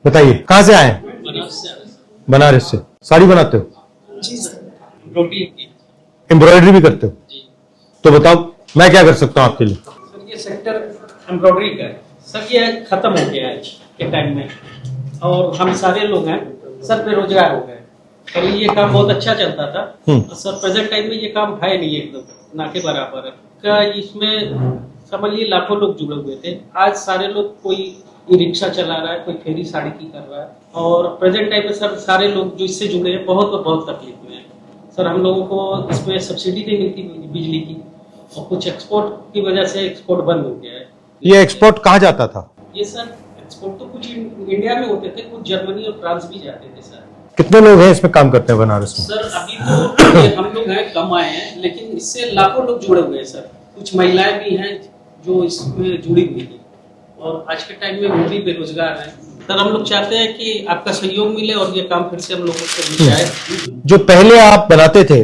बताइए कहाँ से आए हैं? बनारस से। साड़ी बनाते हो? जी सर। एम्ब्रॉयडरी भी करते हो? जी तो बताओ मैं क्या कर सकता हूँ आपके लिए? सर, ये सेक्टर एम्ब्रॉयडरी का है सर, ये खत्म हो गया है के टाइम में, और हम सारे लोग हैं सर बेरोजगार हो गए। पहले ये काम बहुत अच्छा चलता था सर, प्रेजेंट टाइम में ये काम है नहीं, एकदम ना के बराबर है का। इसमें समझिए लाखों लोग जुड़े हुए थे, आज सारे लोग कोई ई रिक्शा चला रहा है, कोई फेरी साड़ी की कर रहा है, और प्रेजेंट टाइम में सर सारे लोग जो इससे जुड़े हैं बहुत तकलीफ में है सर। हम लोगों को इसमें सब्सिडी नहीं मिलती बिजली की, और कुछ एक्सपोर्ट की वजह से एक्सपोर्ट बंद हो गया है। ये एक्सपोर्ट कहाँ जाता था? ये सर एक्सपोर्ट तो कुछ इंडिया में होते थे, कुछ जर्मनी और फ्रांस भी जाते थे सर। कितने लोग हैं इसमें काम करते हैं बनारस में? सर अभी तो ये हम लोग हैं, कम आए हैं, लेकिन इससे लाखों लोग जुड़े हुए हैं सर। कुछ महिलाएं भी हैं जो इसमें जुड़ी हुई हैं, और आज के टाइम में वो भी बेरोजगार हैं सर। हम लोग चाहते हैं कि आपका सहयोग मिले और ये काम फिर से हम लोगों को मिल जाए। जो पहले आप बनाते थे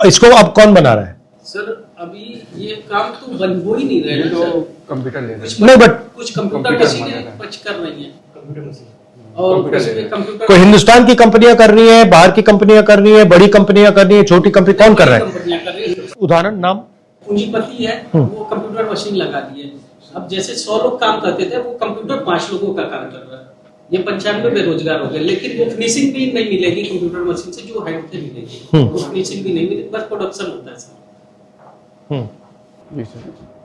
इसको अब कौन बना रहा है? सर अभी ये काम तो बन हो ही नहीं रहे हैं सर। कंप्यूटर ले नहीं, बट कुछ कंप्यूटर मशीनें बच कर रही हैं, और कंप्यूटर कोई हिंदुस्तान की कंपनियां कर रही हैं, बाहर की कंपनियां कर रही हैं, बड़ी कंपनियां कर रही हैं, छोटी कंपनी कौन कर रहा है? कंपनियां कर रही हैं। उदाहरण नाम? पूंजीपति है वो कंप्यूटर मशीन लगा दिए। अब जैसे 100 लोग काम करते थे, वो कंप्यूटर 5 लोगों का काम कर रहा है। ये 95 बेरोजगार हो गए, लेकिन वो फिनिशिंग भी नहीं मिलेगी कंप्यूटर मशीन से जो हाइट से मिलेगी, वो फिनिशिंग भी नहीं मिलेगी, बस प्रोडक्शन होता है सर। जी सर,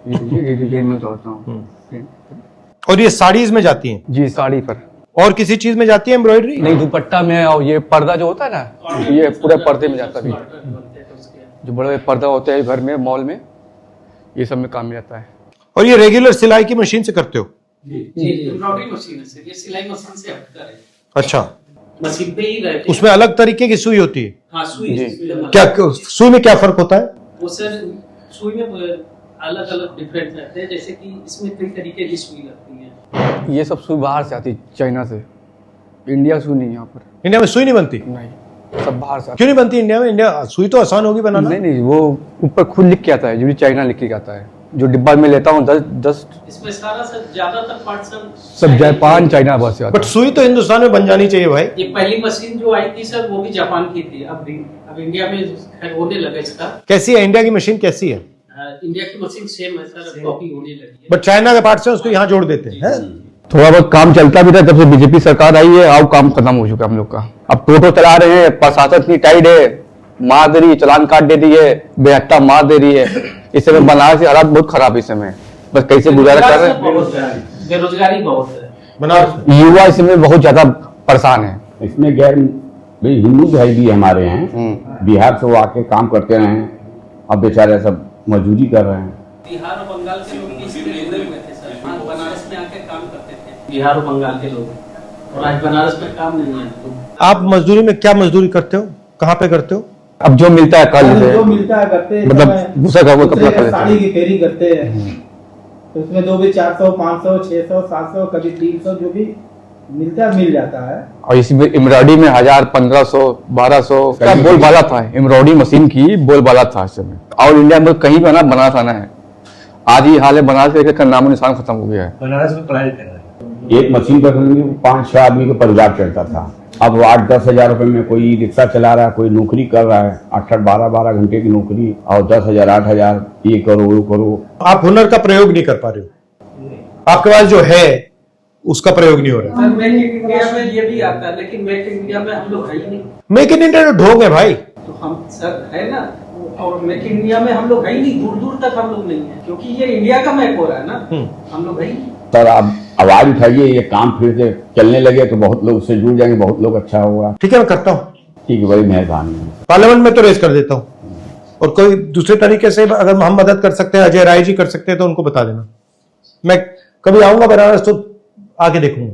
ये डिजाइन में चाहता हूँ। और ये साड़ीज में जाती हैं? जी साड़ी पर। और किसी चीज में जाती है एम्ब्रॉयडरी? नहीं, दुपट्टा में, और ये पर्दा जो होता है ना, ये पूरे पर्दे में जाता है। जो बड़े पर्दा होते हैं घर में, मॉल में, ये सब में काम में जाता है। और ये रेगुलर सिलाई की मशीन से करते हो? जी एम्ब्रॉयडरी मशीन है सर, ये सिलाई मशीन से हटकर है। अच्छा, मशीन पे ही रहते उसमें अलग तरीके की सुई होती है? हाँ सुई। क्या सुई में क्या फर्क होता है? वो सर सुई में अलग अलग डिफरेंट रहते हैं, जैसे कि इसमें कई तरीके की सुई लगती है। ये सब सुई बाहर से आती है, चाइना से। इंडिया सुई नहीं यहाँ पर। इंडिया में सुई नहीं बनती? नहीं, सब बाहर से। क्यों नहीं बनती इंडिया में? इंडिया सुई तो आसान होगी बनाना। नहीं, वो ऊपर खुद लिख के आता है, जो चाइना लिख के आता है। जो डिब्बा में लेता हूँ 10 इसमें सारा सर ज्यादातर पार्ट सब जापान चाइना बस से आता बट सुई तो हिंदुस्तान में बन जानी चाहिए भाई। ये पहली मशीन जो आई थी सर, वो भी जापान की थी। अब इंडिया में खैर होने लगा इसका। कैसी है इंडिया की मशीन? कैसी है? इंडिया की मशीन सेम है सर, कॉपी होने लगी है। बट चाइना के पार्ट से उसको यहाँ जोड़ देते हैं। थोड़ा बहुत काम चलता भी था, जब से बीजेपी सरकार आई है, अब काम खत्म हो चुका है हम लोग का। अब टोटो चला रहे हैं, प्रशासन इतनी टाइट है, मार दे रही है, चालान काट दे रही है, बेहत्ता मार दे रही है। इस समय बनारस से हालात बहुत खराब है इस समय, बस कैसे गुजारा कर रहे हैं। बेरोजगारी बहुत है बनारस युवा इस समय बहुत ज्यादा परेशान है। इसमें गैर भाई हिंदू भाई भी हमारे हैं, बिहार से वो आके काम करते रहे हैं, अब बेचारे सब मजदूरी कर रहे हैं। बिहार और बंगाल के लोग भी इसमें जुड़े हुए थे सर, बनारस में आके काम करते थे बिहार और बंगाल के लोग, और आज बनारस में काम नहीं है। तो आप मजदूरी में क्या मजदूरी करते हो? कहाँ पे करते हो? अब जो मिलता है कर लेते जो हैं, मिलता है करते हैं, मतलब दूसरा का वो कपड़ा कर लेते साड़ी हैं। की फेरी करते हैं, तो उसमें जो भी 400, 500, 600, 700, कभी 300 जो भी मिलता है मिल जाता है। और इसमें एम्ब्रॉयडरी में 1000, 1500, 1200 का बोलबाला था। एम्ब्रॉयडरी मशीन की बोलबाला था इस समय। और इंडिया में कहीं पर ना बनारस आना है, आज ही हाल है, बनारस का नामो निशान खत्म हो गया है। बनारस में पढ़ाई कर रहे हैं। एक मशीन पर 5-6 आदमी का परिवार चलता था, अब 8-10 हजार रुपए में कोई रिक्शा चला रहा है, कोई नौकरी कर रहा है, 8-8, 12-12 घंटे की नौकरी, और 10,000, 8,000, ये करो वो करो। आप हुनर का प्रयोग नहीं कर पा रहे हो, आपके पास जो है उसका प्रयोग नहीं हो रहा। सर मेक इन इंडिया में ये भी आता है, लेकिन मेक इन इंडिया में हम लोग है ही नहीं। मेक इन इंडिया ढोंग है भाई। तो हम सर है ना, और मेक इन इंडिया में हम लोग है ही नहीं, दूर दूर तक हम लोग नहीं है, क्योंकि ये इंडिया का मैक हो रहा है ना, हम लोग है ही नहीं। सर आप आवाज उठाइए, ये काम फिर से चलने लगे तो बहुत लोग उससे जुड़ जाएंगे, बहुत लोग अच्छा होगा। ठीक है, मैं करता हूँ। ठीक है, बड़ी मेहरबानी। पार्लियामेंट में तो रेस कर देता हूँ, और कोई दूसरे तरीके से अगर हम मदद कर सकते हैं, अजय राय जी कर सकते हैं, तो उनको बता देना। मैं कभी आऊंगा बनारस तो आके देखूंगा।